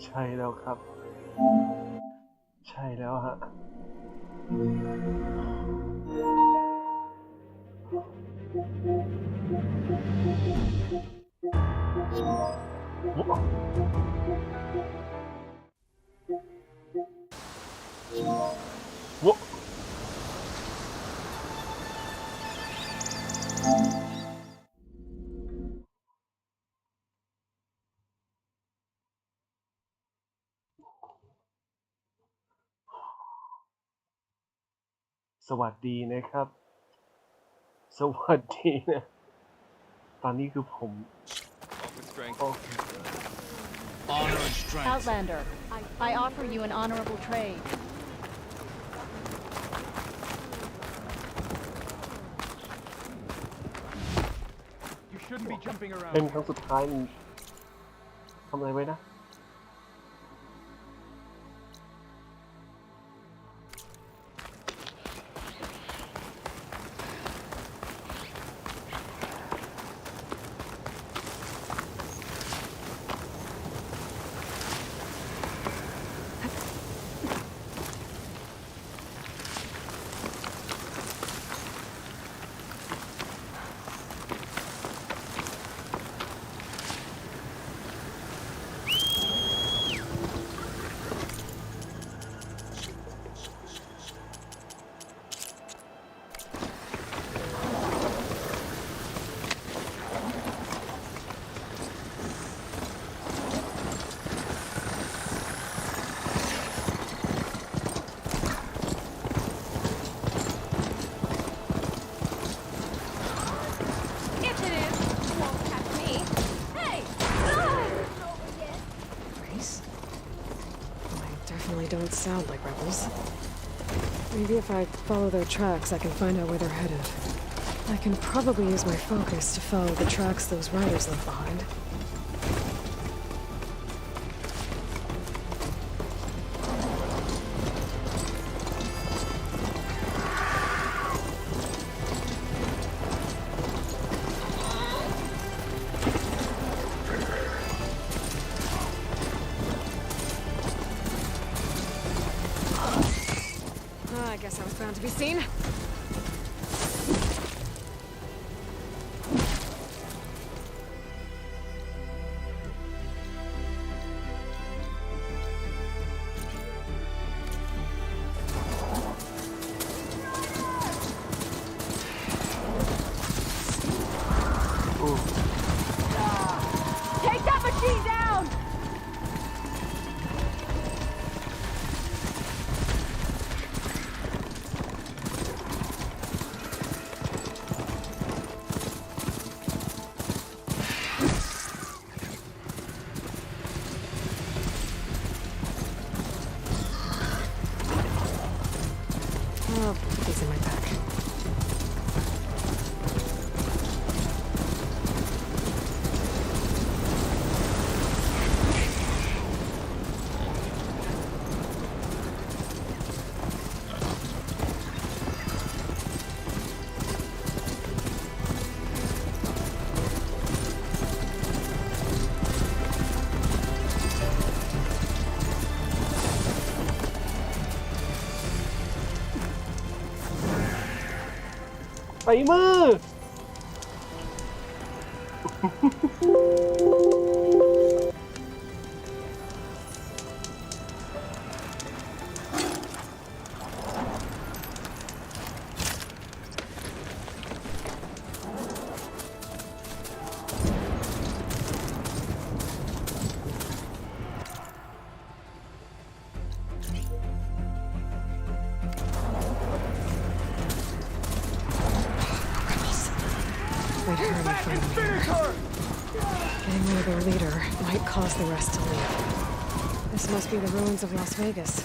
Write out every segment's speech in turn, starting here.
ใช่แล้วครับใช่แล้วฮะวะสวัสดีนะครับสวัสดีนะตอนนี้คือผมHonor and strength. Outlander, I offer you an honorable trade. You shouldn't be jumping เป็น around. ครั้งสุดท้ายมึงทำอะไรไว้นะDon't sound like rebels. Maybe if I follow their tracks, I can find out where they're headed. I can probably use my focus to follow the tracks those riders left behind. I guess I was bound to be seen. Take that machine down! I'll put these in my pack.ใส่มือI'd hurry and find them here. Getting rid of their leader might cause the rest to leave. This must be the ruins of Las Vegas.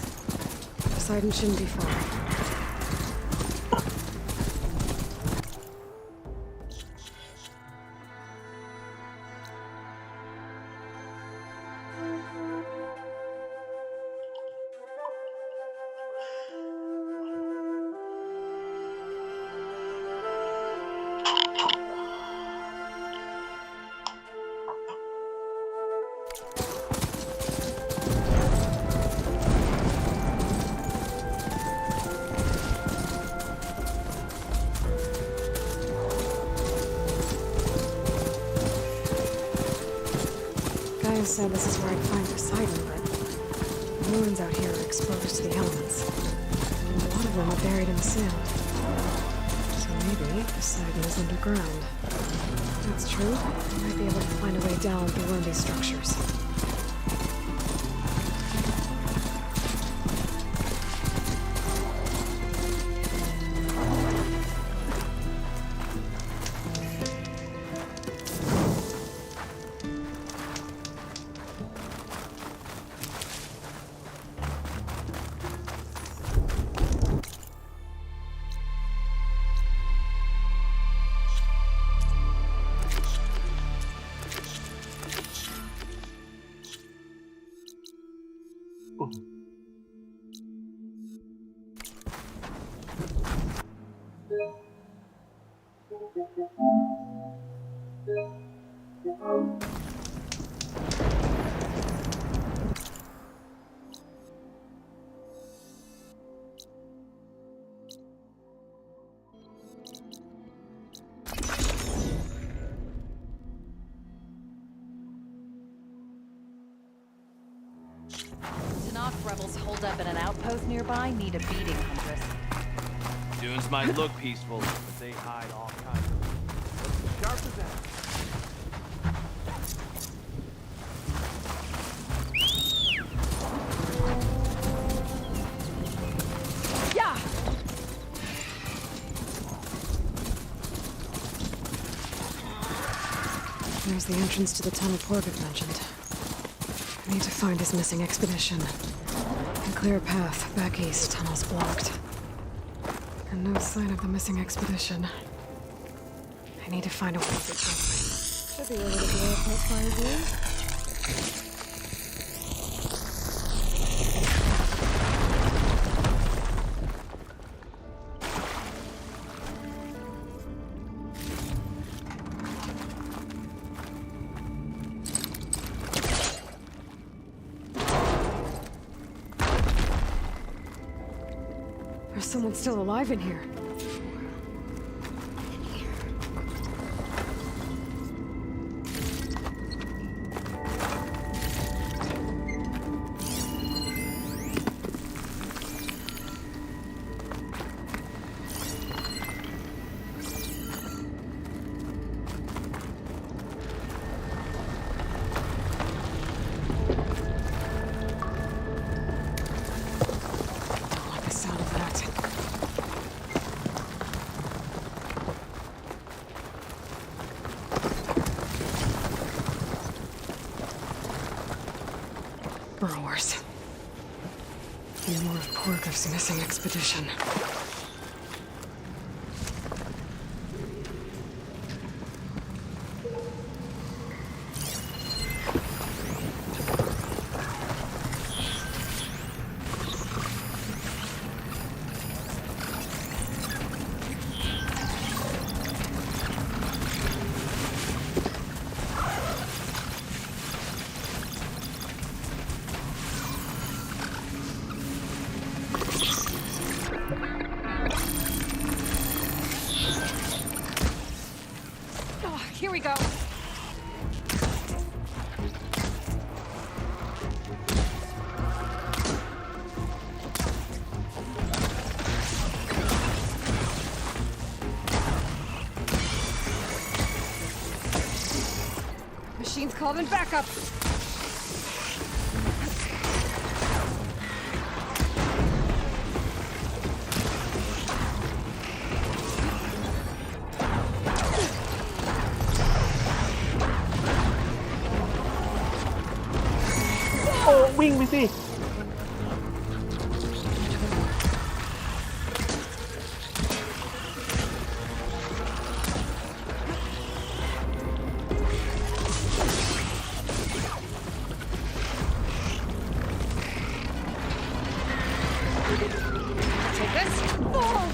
Poseidon shouldn't be far. have said this is where I'd find Poseidon, but the ruins out here are exposed to the elements. And a lot of them are buried in the sand. So maybe Poseidon is underground. If that's true, I might be able to find a way down through one of these structures. Rebels holed up in an outpost nearby need a beating, Huntress. Dunes might look peaceful, but they hide all kinds of things. Sharp as that. Yeah! There's the entrance to the tunnel Porgit mentioned. I need to find his missing expedition. And clear a path back east. Tunnel's blocked. And no sign of the missing expedition. I need to find a way to get away. Should be able to blow up that fire blue. There's someone still alive in here. Burrowers. And more of Porgif's missing expedition. Here we go. Machine's called in backup. Wing ไปสิ Take this. Oh.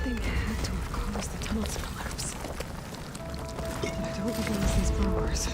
Something had to have caused the tunnel to collapse. But I don't think it was these burrows.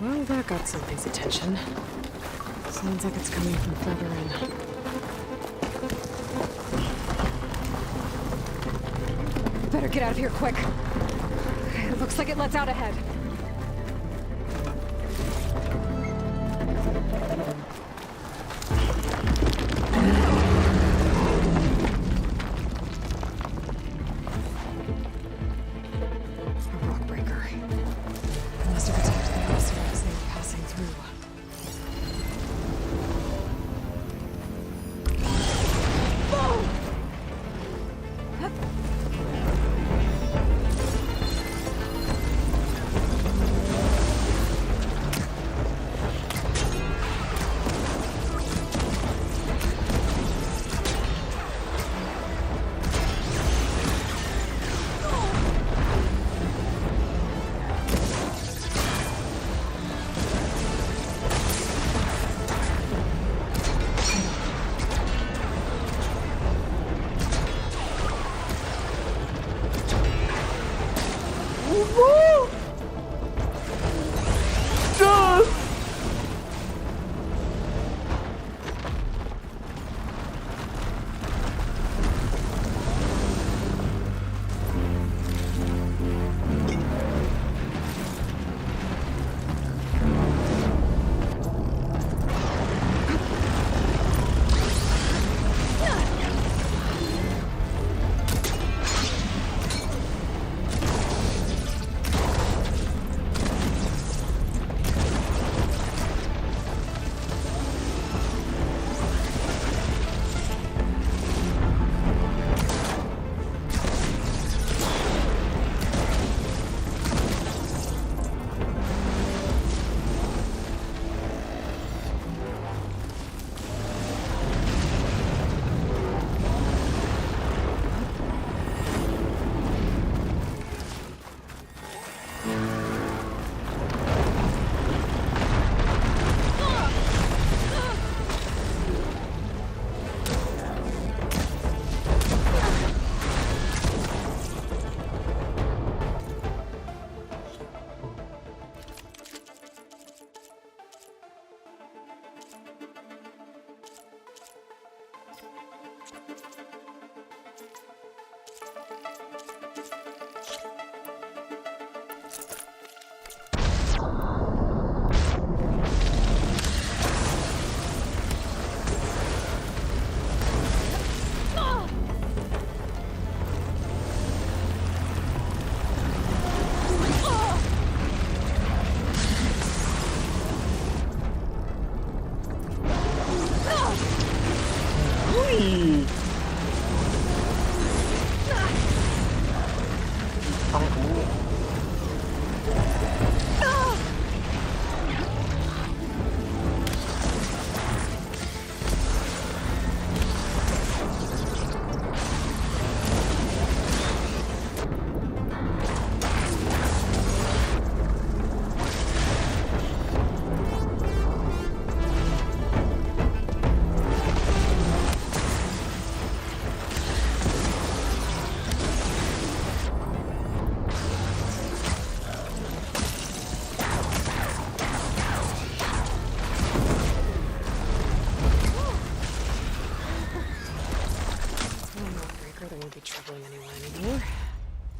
Well, that got something's attention. Sounds like it's coming from further in. Better get out of here quick. It looks like it lets out ahead. A rock breaker. It must have attacked the monster as they were passing through.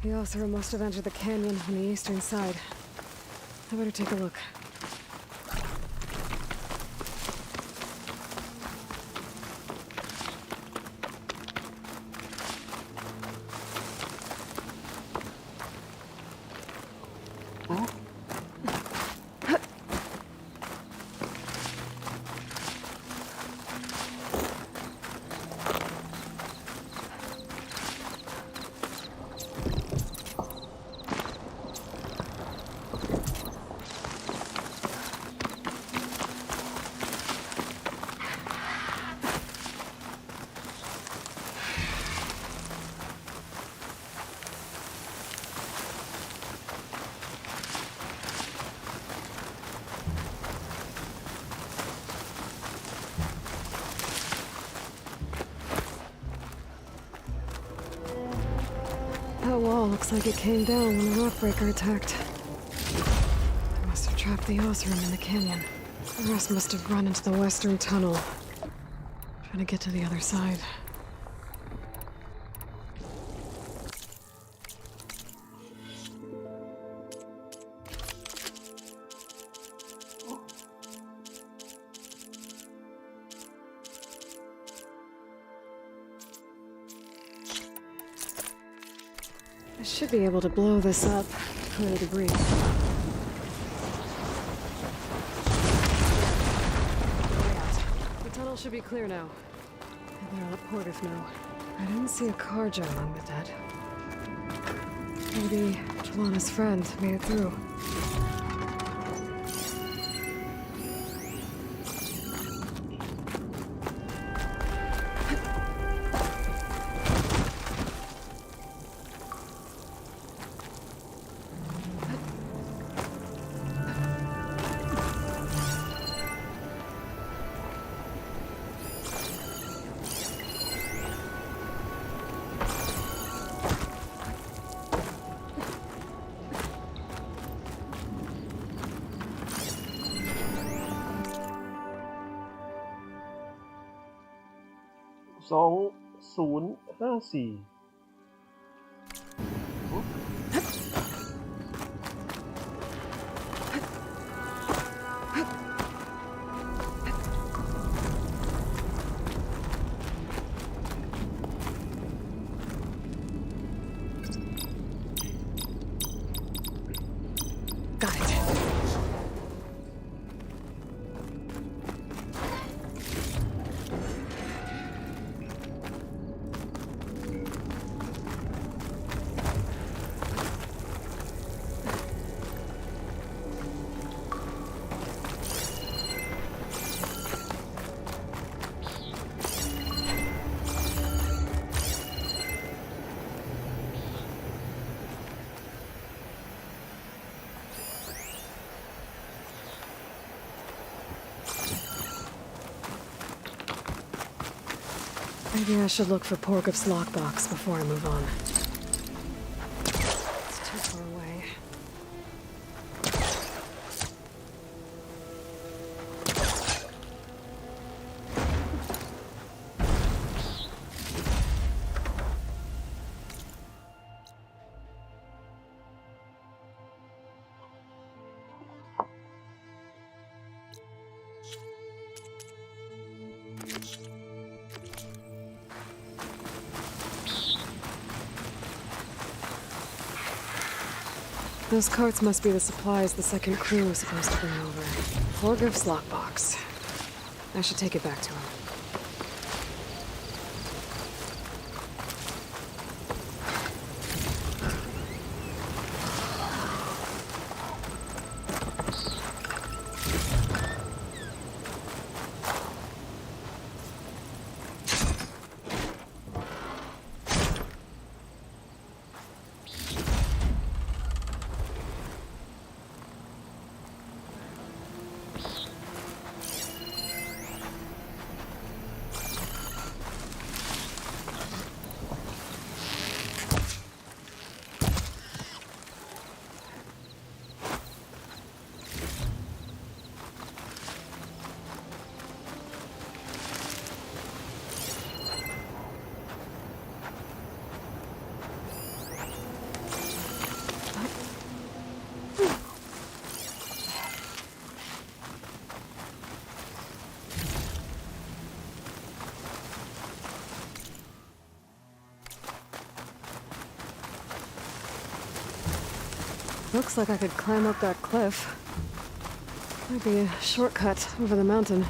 The Othra must have entered the canyon on the eastern side. I better take a look. That wall looks like it came down when the rockbreaker attacked. They must have trapped the Othram in the canyon. The rest must have run into the western tunnel, trying to get to the other side. I should be able to blow this up, clear the debris. Way out. The tunnel should be clear now. They're all at Portiff now. I didn't see a Karja among the dead. Maybe Jelana's friend made it through. $2054Got it. Maybe I should look for Porgup's lockbox before I move on. It's too far away. Those carts must be the supplies the second crew was supposed to bring over. Porgup's lockbox. I should take it back to him. Looks like I could climb up that cliff. Might be a shortcut over the mountain.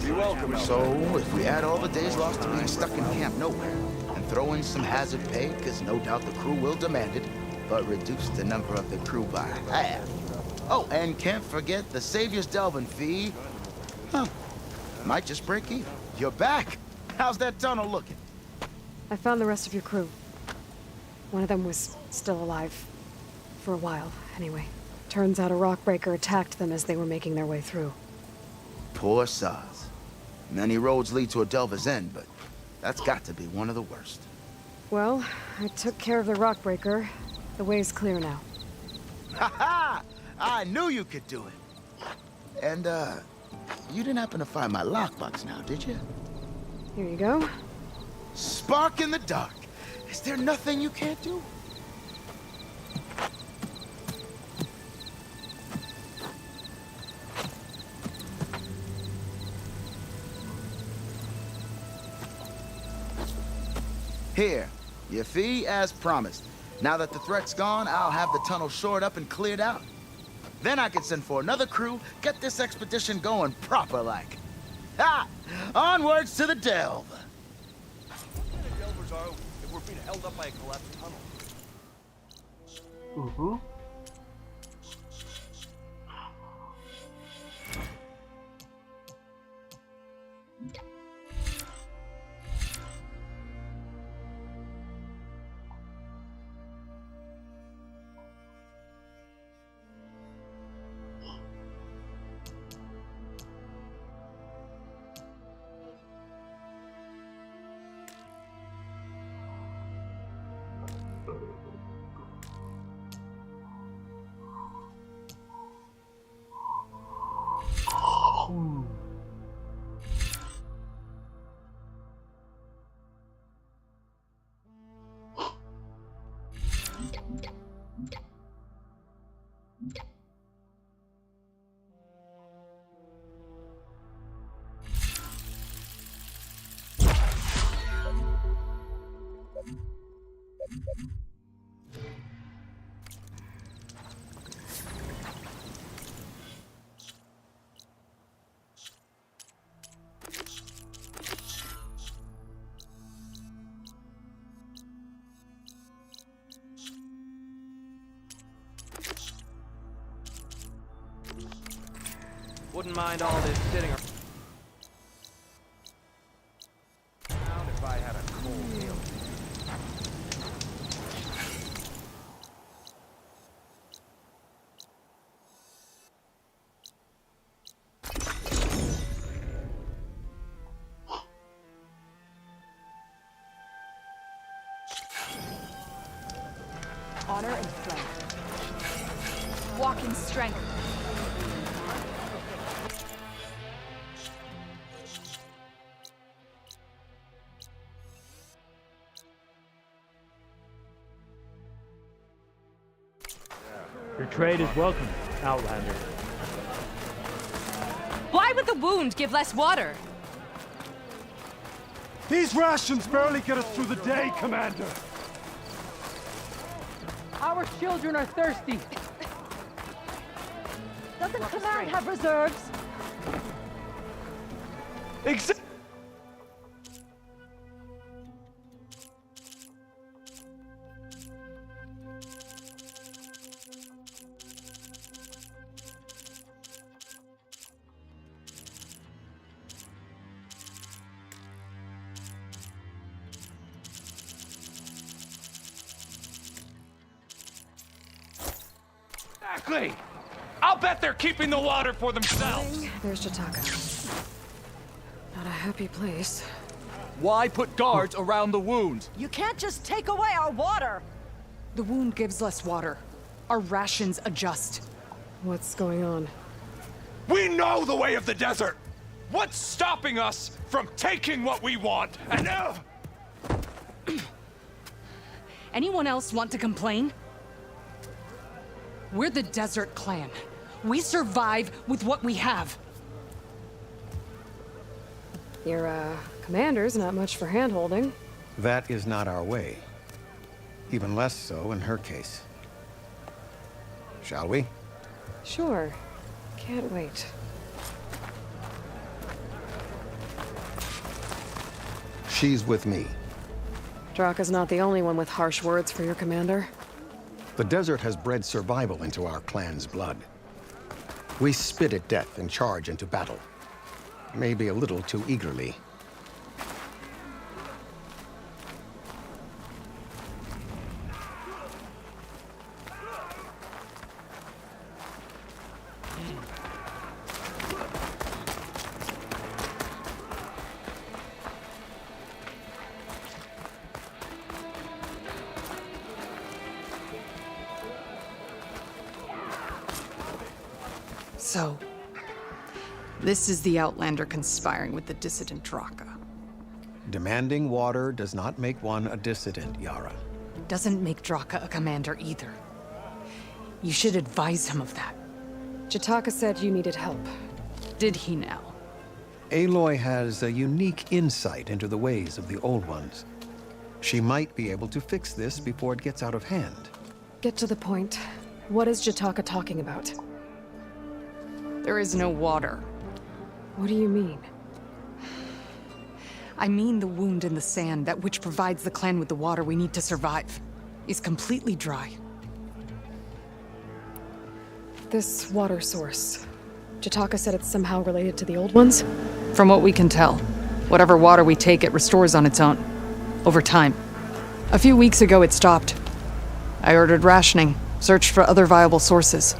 You're welcome. So, if we add all the days lost to being stuck in Camp Nowhere, and throw in some hazard pay, because no doubt the crew will demand it, but reduce the number of the crew by half. Oh, and can't forget the Savior's Delvin fee. Huh. Might just break even. You're back. How's that tunnel looking? I found the rest of your crew. One of them was still alive. For a while, anyway. Turns out a rockbreaker attacked them as they were making their way through. Poor sods. Many roads lead to a Delver's End, but that's got to be one of the worst. Well, I took care of the rockbreaker. The way's clear now. Ha ha! I knew you could do it. And, you didn't happen to find my lockbox now, did you? Here you go. Spark in the dark. Is there nothing you can't do? Here, your fee as promised. Now that the threat's gone, I'll have the tunnel shored up and cleared out. Then I can send for another crew, get this expedition going proper-like. Ha! Onwards to the delve! What kind of delvers are we if we're being held up by a collapsed tunnel? Mm-hmm. Wouldn't mind all this sitting around. honor and strength. Walk in strength. Your trade is welcome, Outlander. Why would the wound give less water? These rations barely get us through the day, Commander. Our children are thirsty. Doesn't Command have reserves? Exactly! I'll bet they're keeping the water for themselves! There's Jataka. Not a happy place. Why put guards around the wound? You can't just take away our water! The wound gives less water. Our rations adjust. What's going on? We know the way of the desert! What's stopping us from taking what we want? And Anyone else want to complain? We're the Desert Clan. We survive with what we have. Your, commander's not much for hand-holding. That is not our way. Even less so in her case. Shall we? Sure. Can't wait. She's with me. Draka's not the only one with harsh words for your commander. The desert has bred survival into our clan's blood. We spit at death and charge into battle. Maybe a little too eagerly. So, this is the Outlander conspiring with the dissident Draka. Demanding water does not make one a dissident, Yara. Doesn't make Draka a commander either. You should advise him of that. Jataka said you needed help. Did he now? Aloy has a unique insight into the ways of the Old Ones. She might be able to fix this before it gets out of hand. Get to the point. What is Jataka talking about? There is no water. What do you mean? I mean the wound in the sand, that which provides the clan with the water we need to survive, is completely dry. This water source. Jataka said it's somehow related to the Old Ones? From what we can tell, whatever water we take, it restores on its own. Over time. A few weeks ago, it stopped. I ordered rationing, searched for other viable sources.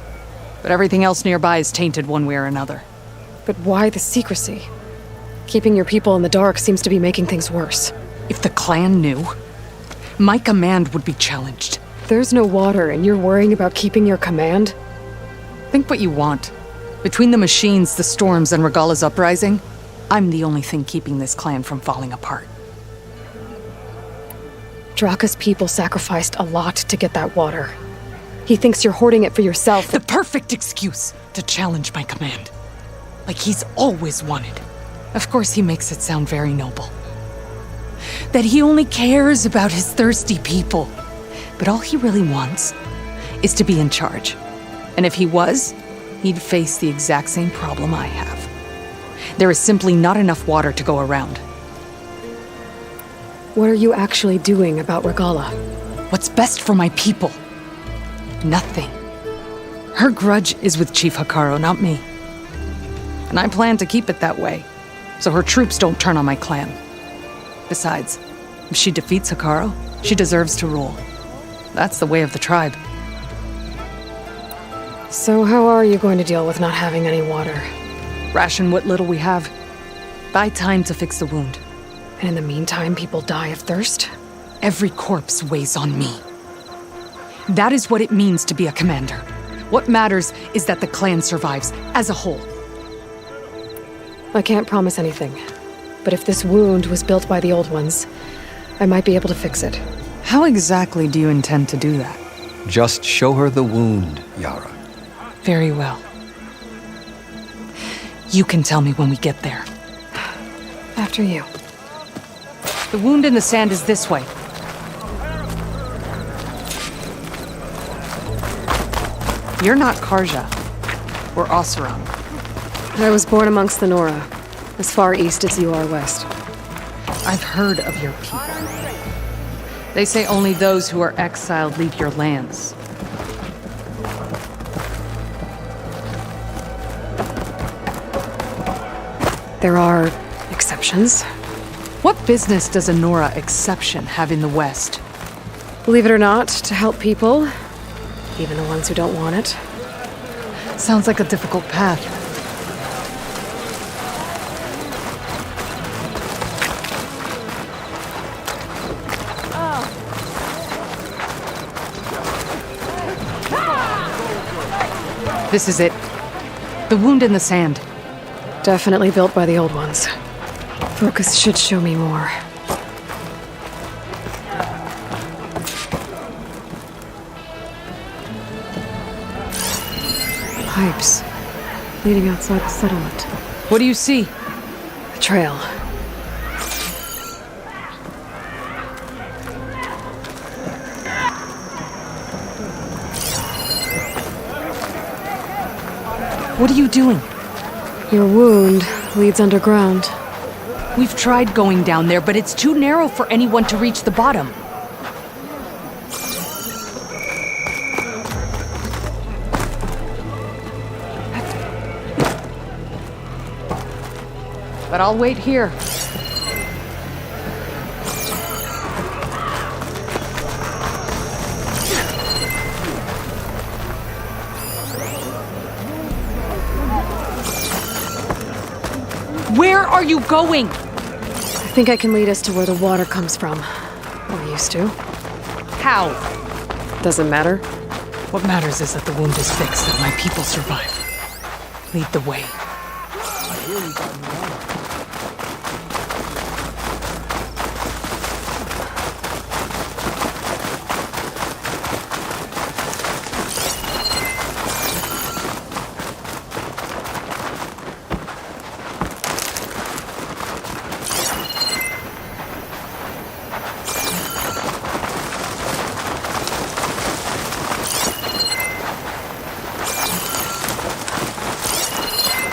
But everything else nearby is tainted one way or another. But why the secrecy? Keeping your people in the dark seems to be making things worse. If the clan knew, my command would be challenged. There's no water and you're worrying about keeping your command? Think what you want. Between the machines, the storms, and Regala's uprising, I'm the only thing keeping this clan from falling apart. Draka's people sacrificed a lot to get that water. He thinks you're hoarding it for yourself. The perfect excuse to challenge my command. Like he's always wanted. Of course, he makes it sound very noble. That he only cares about his thirsty people. But all he really wants is to be in charge. And if he was, he'd face the exact same problem I have. There is simply not enough water to go around. What are you actually doing about Regala? What's best for my people? Nothing. Her grudge is with Chief Hekarro, not me. And I plan to keep it that way, so her troops don't turn on my clan. Besides, if she defeats Hekarro, she deserves to rule. That's the way of the tribe. So how are you going to deal with not having any water? Ration what little we have. Buy time to fix the wound. And in the meantime, people die of thirst? Every corpse weighs on me. That is what it means to be a commander. What matters is that the clan survives as a whole. I can't promise anything, but if this wound was built by the old ones, I might be able to fix it. How exactly do you intend to do that? Just show her the wound, Yara. Very well. You can tell me when we get there. After you. The wound in the sand is this way. You're not Karja. Or Oseram. I was born amongst the Nora, as far east as you are west. I've heard of your people. They say only those who are exiled leave your lands. There are exceptions. What business does a Nora exception have in the West? Believe it or not, to help people, even the ones who don't want it. Sounds like a difficult path. This is it. The wound in the sand. Definitely built by the old ones. Focus should show me more. Pipes. Leading outside the settlement. What do you see? A trail. What are you doing? Your wound leads underground. We've tried going down there, but it's too narrow for anyone to reach the bottom. But I'll wait here. Where are you going? I think I can lead us to where the water comes from. Or used to. How? Doesn't matter. What matters is that the wound is fixed and my people survive. Lead the way.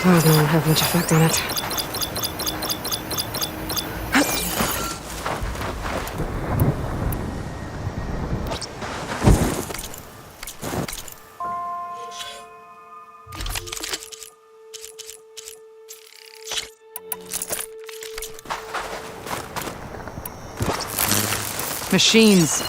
Probably won't have much effect on it. Machines.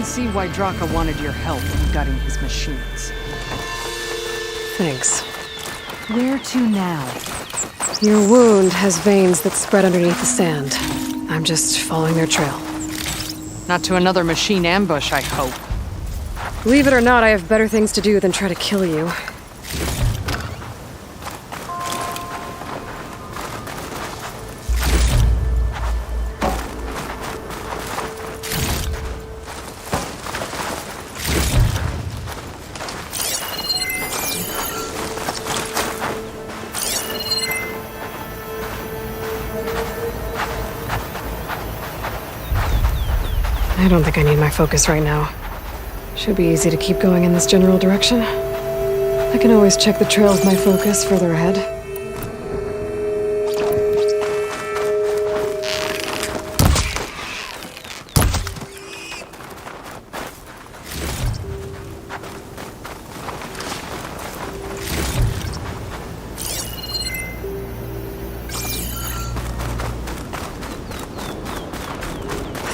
See why Draka wanted your help in gutting his machines. Thanks. Where to now? Your wound has veins that spread underneath the sand. I'm just following their trail. Not to another machine ambush, I hope. Believe it or not, I have better things to do than try to kill you. I don't think I need my focus right now. Should be easy to keep going in this general direction. I can always check the trail with my focus further ahead.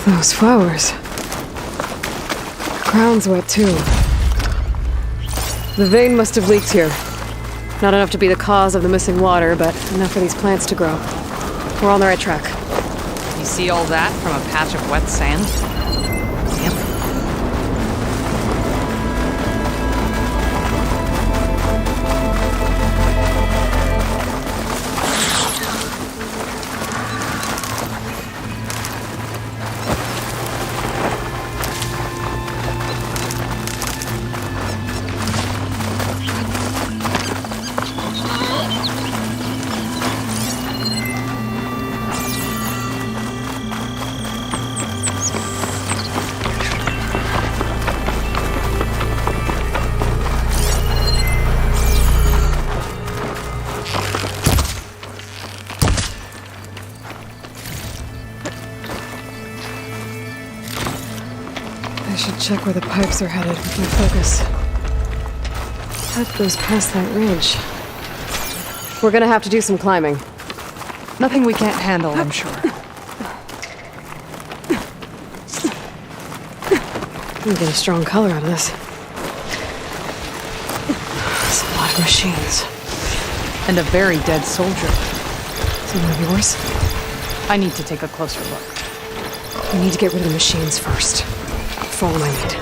Those flowers. The ground's wet too. The vein must have leaked here. Not enough to be the cause of the missing water, but enough for these plants to grow. We're on the right track. You see all that from a patch of wet sand? Yep. I should check where the pipes are headed with my focus. That goes past that ridge. We're gonna have to do some climbing. Nothing we can't handle, I'm sure. I'm getting strong color out of this. There's a lot of machines. And a very dead soldier. Some of yours? I need to take a closer look. We need to get rid of the machines first. Follow my lead.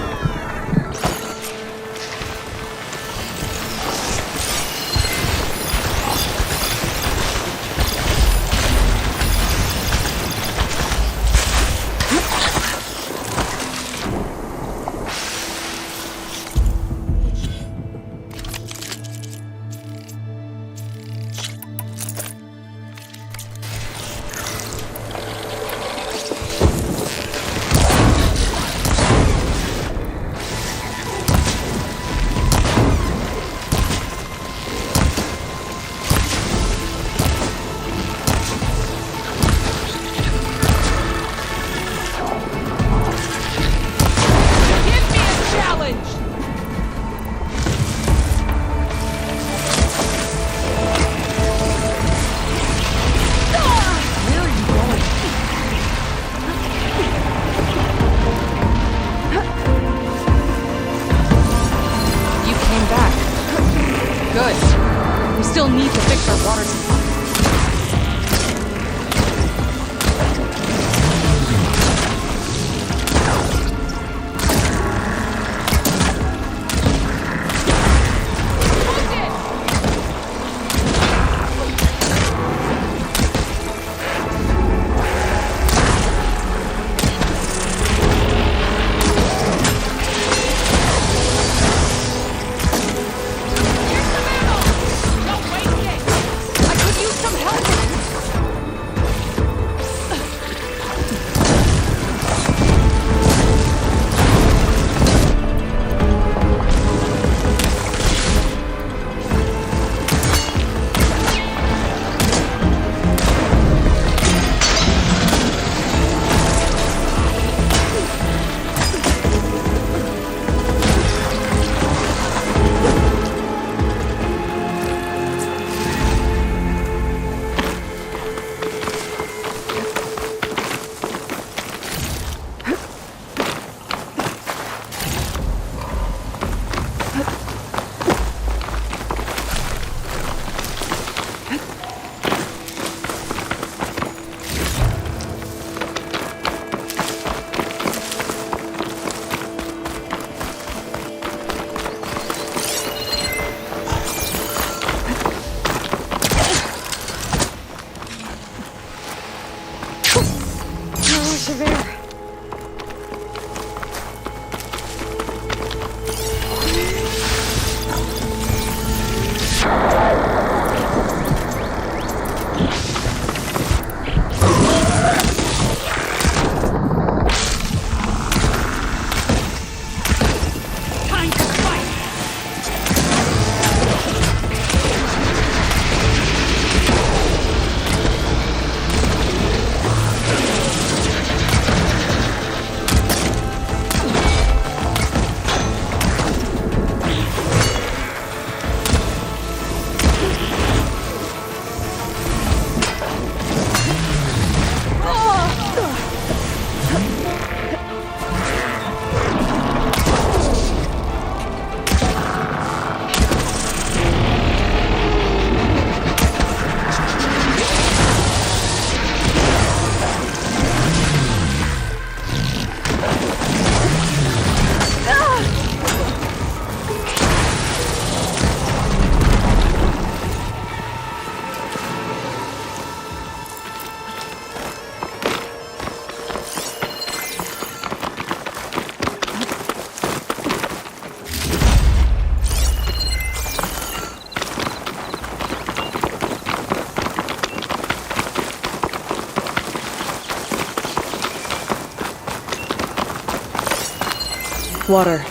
water.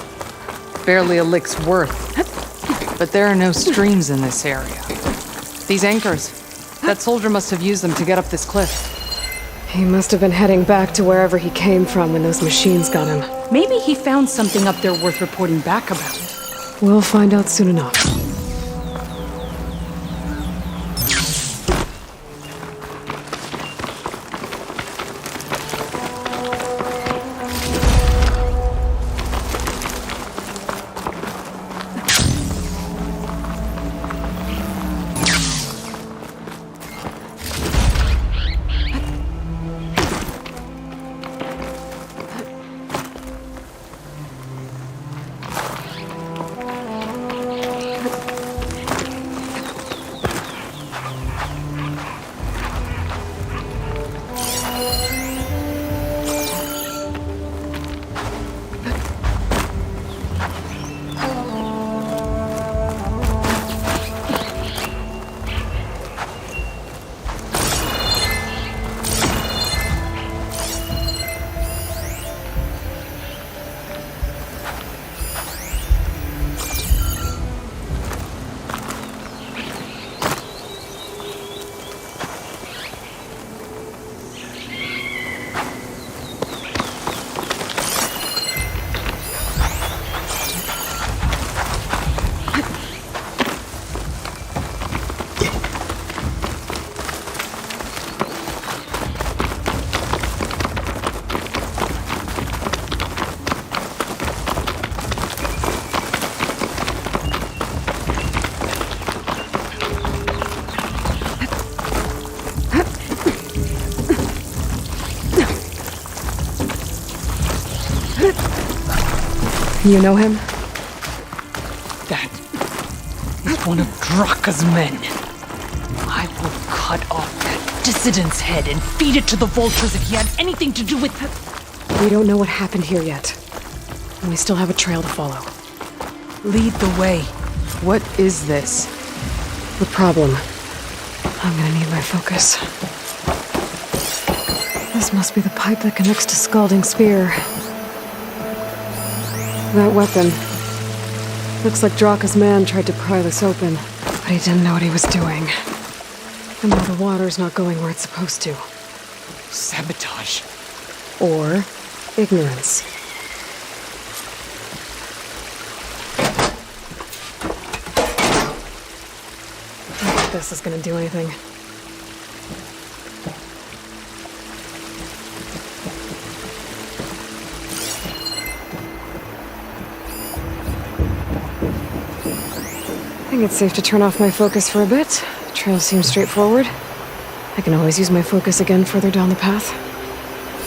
Barely a lick's worth. But there are no streams in this area. These anchors. That soldier must have used them to get up this cliff. He must have been heading back to wherever he came from when those machines got him. Maybe he found something up there worth reporting back about. We'll find out soon enough. You know him? That is one of Draka's men. I will cut off that dissident's head and feed it to the vultures if he had anything to do with it. We don't know what happened here yet. And we still have a trail to follow. Lead the way. What is this? The problem. I'm gonna need my focus. This must be the pipe that connects to Scalding Spear. That weapon. Looks like Draka's man tried to pry this open, but he didn't know what he was doing. And now the water's not going where it's supposed to. Sabotage. Or ignorance. I don't think this is gonna do anything. I think it's safe to turn off my focus for a bit. The trail seems straightforward. I can always use my focus again further down the path.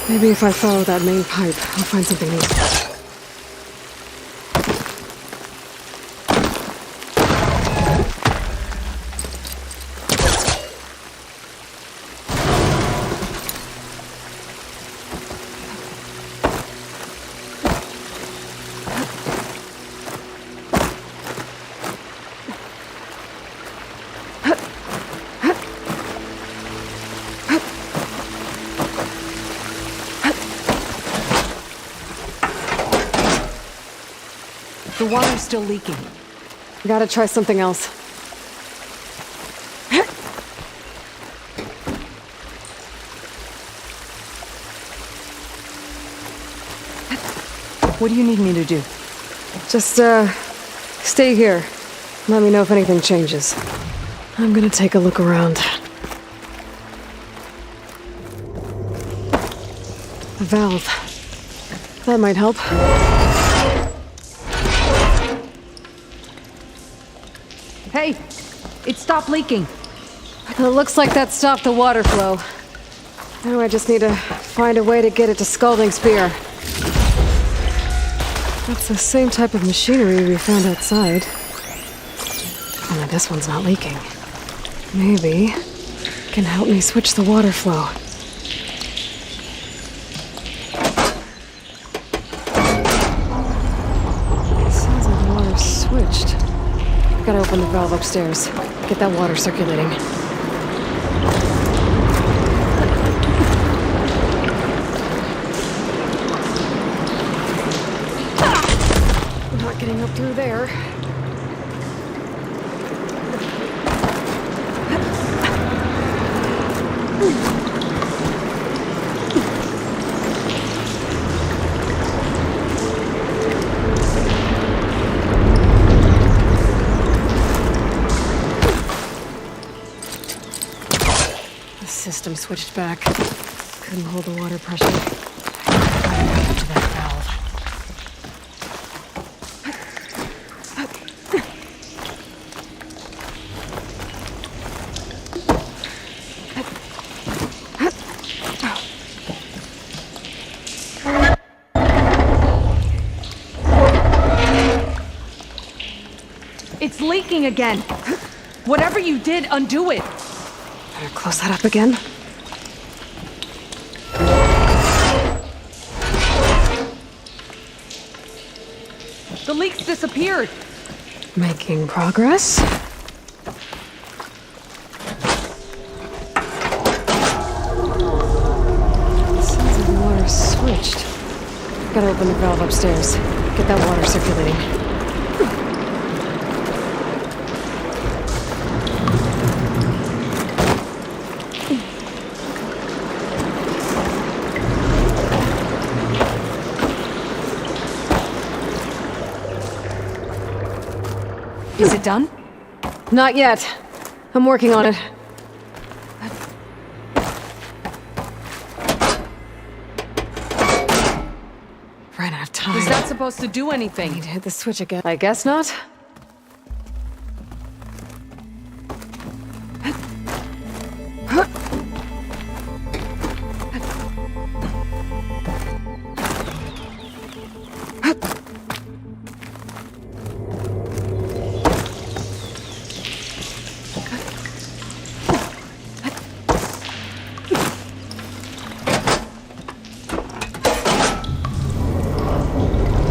Maybe if I follow that main pipe, I'll find something useful. The water's still leaking. Gotta try something else. What do you need me to do? Just, stay here. Let me know if anything changes. I'm gonna take a look around. A valve. That might help. Hey! It stopped leaking. It looks like that stopped the water flow. Now I just need to find a way to get it to Scalding Spear. That's the same type of machinery we found outside. Only this one's not leaking. Maybe it can help me switch the water flow. Sounds like the water's switched. Gotta open the valve upstairs. Get that water circulating. getting up through there. The system switched back. Couldn't hold the water pressure. Back to that valve. It's leaking again. Whatever you did, undo it. Better close that up again. The leaks disappeared. Making progress. Seems like the water switched. Gotta open the valve upstairs. Get that water circulating. Is it done? Not yet. I'm working on it. Ran out of time. Was that supposed to do I anything? need to hit the switch again. I guess not.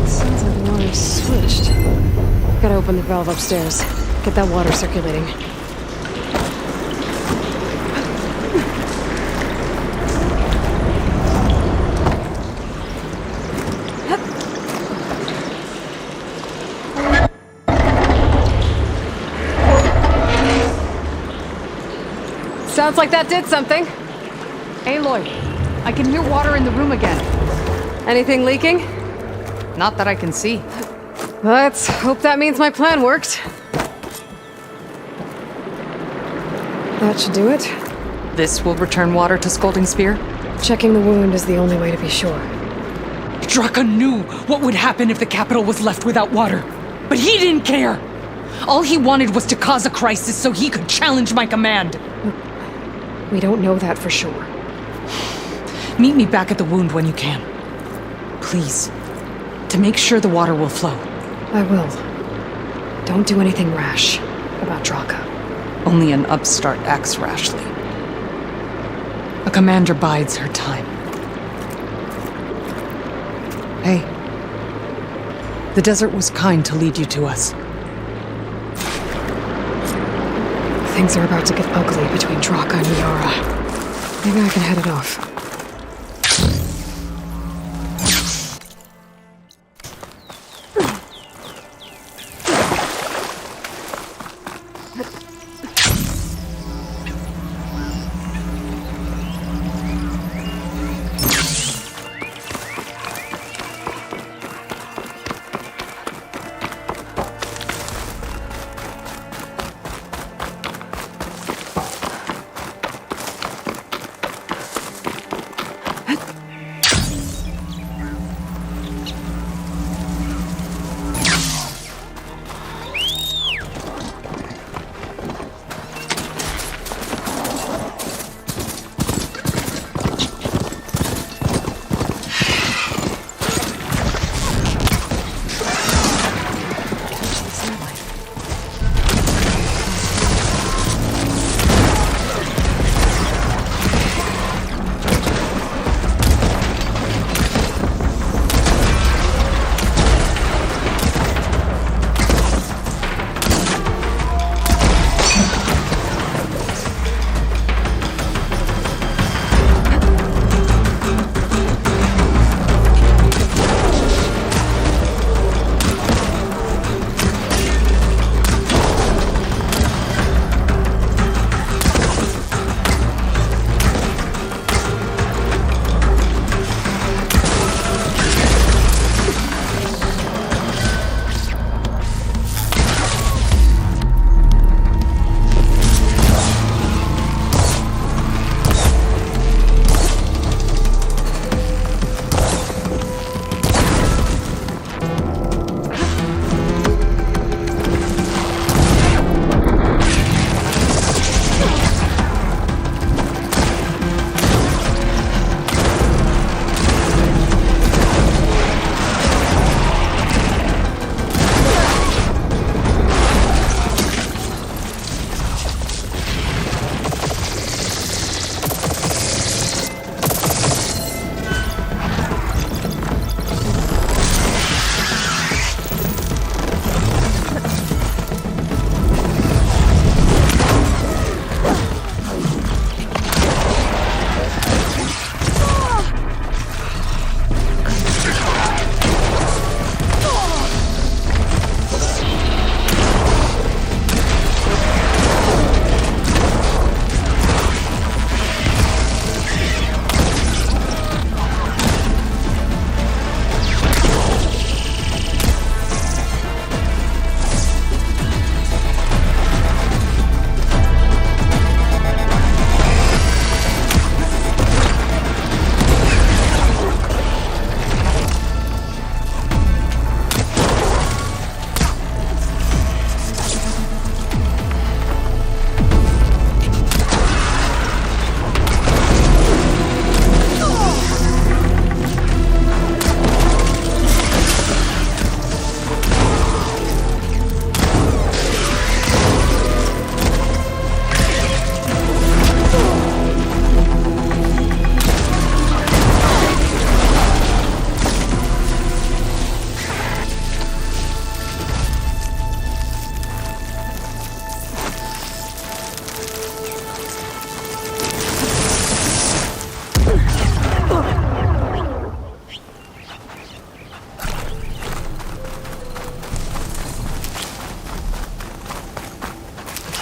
Sounds like the water switched. Gotta open the valve upstairs. Get that water circulating. Sounds like that did something. Aloy, I can hear water in the room again. Anything leaking? Not that I can see. Let's hope that means my plan worked. That should do it. This will return water to Scolding Spear? Checking the wound is the only way to be sure. Draka knew what would happen if the capital was left without water. But he didn't care! All he wanted was to cause a crisis so he could challenge my command. We don't know that for sure. Meet me back at the wound when you can. Please. To make sure the water will flow. I will. Don't do anything rash about Draka. Only an upstart acts rashly. A commander bides her time. Hey. The desert was kind to lead you to us. Things are about to get ugly between Draka and Yara. Maybe I can head it off.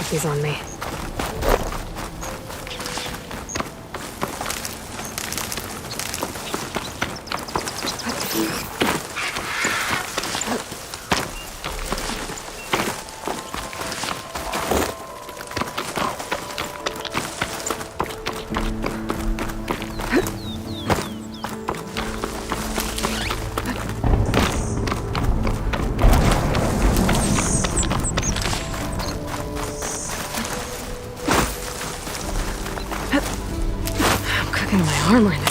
He's on me. I'm cooking my armor now.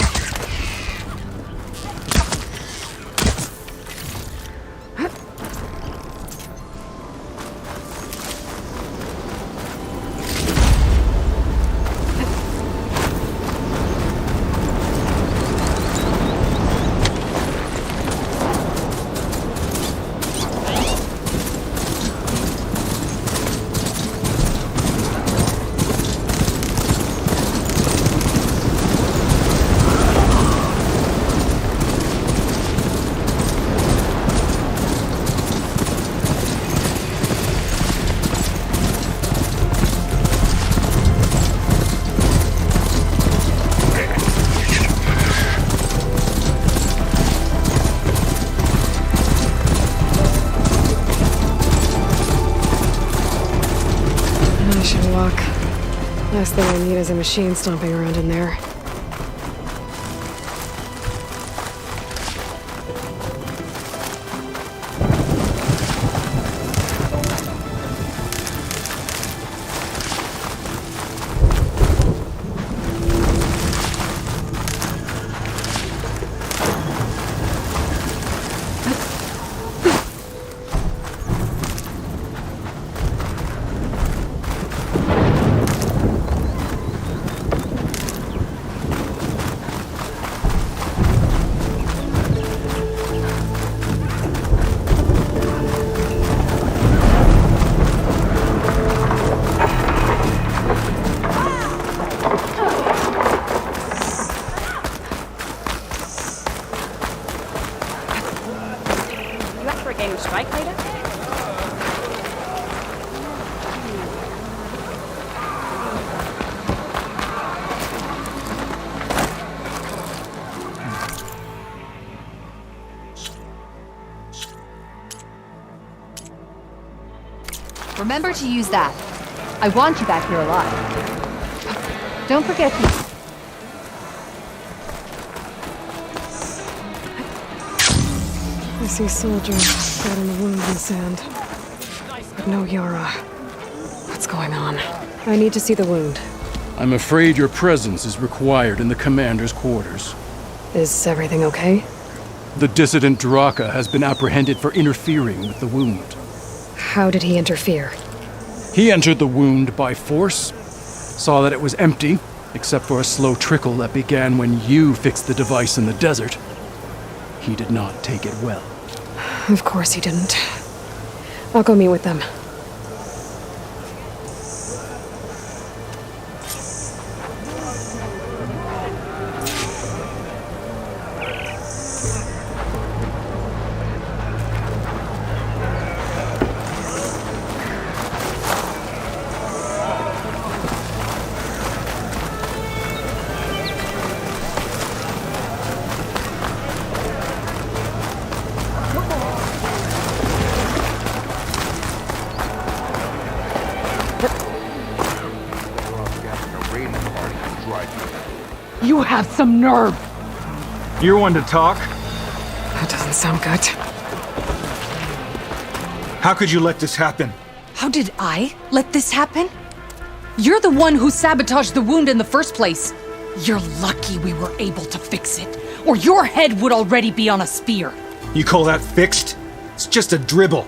I should walk. Last thing I need is a machine stomping around in there. Strike later? Remember to use that. I want you back here alive. Don't forget to... I see soldiers got in the wounds in sand. But no Yara. What's going on? I need to see the wound. I'm afraid your presence is required in the commander's quarters. Is everything okay? The dissident Draka has been apprehended for interfering with the wound. How did he interfere? He entered the wound by force, saw that it was empty, except for a slow trickle that began when you fixed the device in the desert. He did not take it well. Of course he didn't. I'll go meet with them. You have some nerve! You're one to talk? That doesn't sound good. How could you let this happen? How did I let this happen? You're the one who sabotaged the wound in the first place. You're lucky we were able to fix it, or your head would already be on a spear. You call that fixed? It's just a dribble.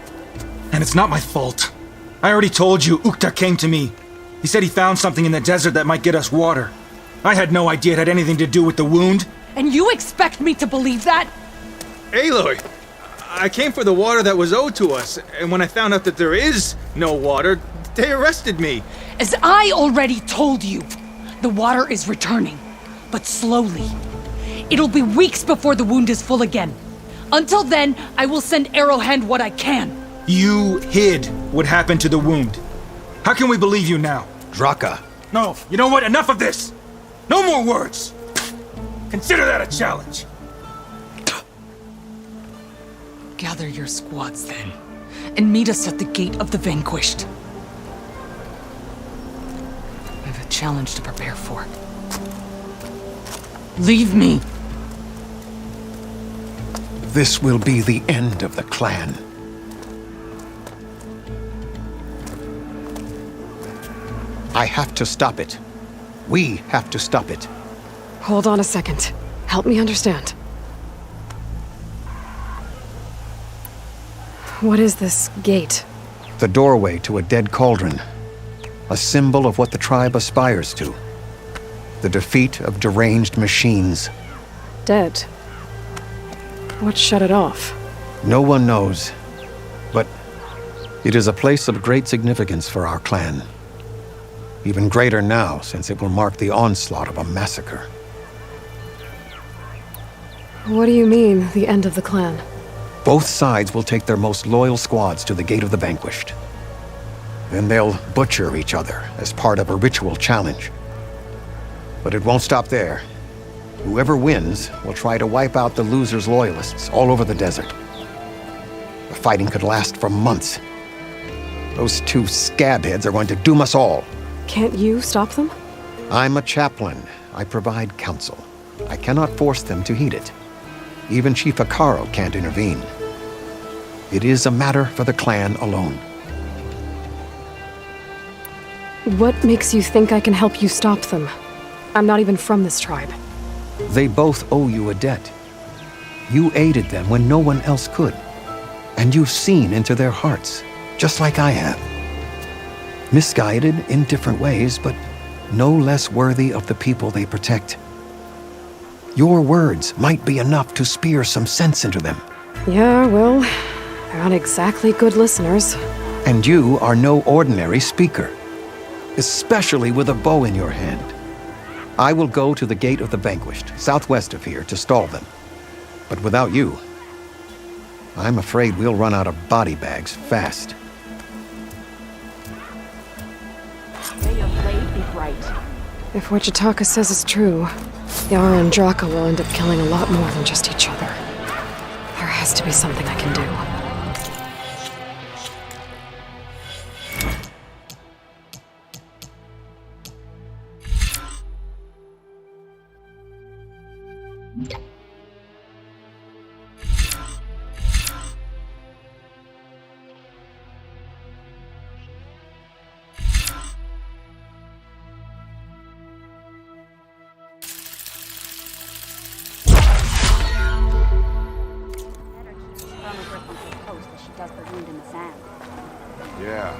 And it's not my fault. I already told you, Ukta came to me. He said he found something in the desert that might get us water. I had no idea it had anything to do with the wound. And you expect me to believe that? Aloy, I came for the water that was owed to us, and when I found out that there is no water, they arrested me. As I already told you, the water is returning, but slowly. It'll be weeks before the wound is full again. Until then, I will send Arrowhand what I can. You hid what happened to the wound. How can we believe you now? Draka. No, you know what? Enough of this! No more words! Consider that a challenge. Gather your squads then, and meet us at the gate of the vanquished. I have a challenge to prepare for. Leave me! This will be the end of the clan. I have to stop it. We have to stop it. Hold on a second. Help me understand. What is this gate? The doorway to a dead cauldron. A symbol of what the tribe aspires to. The defeat of deranged machines. Dead. What shut it off? No one knows. But it is a place of great significance for our clan. Even greater now, since it will mark the onslaught of a massacre. What do you mean, the end of the clan? Both sides will take their most loyal squads to the Gate of the Vanquished. Then they'll butcher each other as part of a ritual challenge. But it won't stop there. Whoever wins will try to wipe out the loser's loyalists all over the desert. The fighting could last for months. Those two scabheads are going to doom us all. Can't you stop them? I'm a chaplain. I provide counsel. I cannot force them to heed it. Even Chief Akaro can't intervene. It is a matter for the clan alone. What makes you think I can help you stop them? I'm not even from this tribe. They both owe you a debt. You aided them when no one else could. And you've seen into their hearts, just like I have. Misguided in different ways, but no less worthy of the people they protect. Your words might be enough to spear some sense into them. Yeah, well, they're not exactly good listeners. And you are no ordinary speaker, especially with a bow in your hand. I will go to the Gate of the Vanquished, southwest of here, to stall them. But without you, I'm afraid we'll run out of body bags fast. May your blade be bright. If what Jataka says is true, Yara and Draka will end up killing a lot more than just each other. There has to be something I can do. Yeah.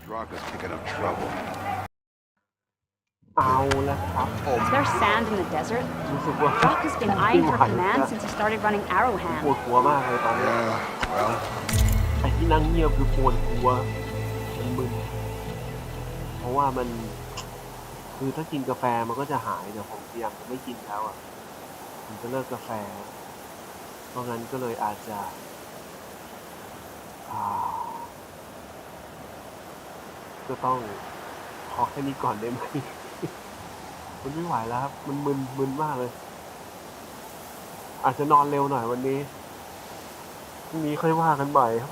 Draka's picking up trouble. เอาละครับผม Is there sand in the desert? รู้สึกว่า Draka's been eyeing for command since he started running arrow ปว hand. ดหัวมากเลยตอนนี้ Yeah, well, ไอ้ที่นั่งเงียบคือปวดหัวมันมึนเพราะว่ามันคือถ้ากินกาแฟมันก็จะหายแต่ผมพยายามจะไม่กินแล้วอ่ะผมจะเลิกกาแฟเพราะงั้นก็เลยอาจจะก็ต้องขอแค่นี้ก่อนได้ไหม มันไม่ไหวแล้วครับมันมึนมากเลยอาจจะนอนเร็วหน่อยวันนี้พรุ่งนี้ค่อยว่ากันใหม่ครับ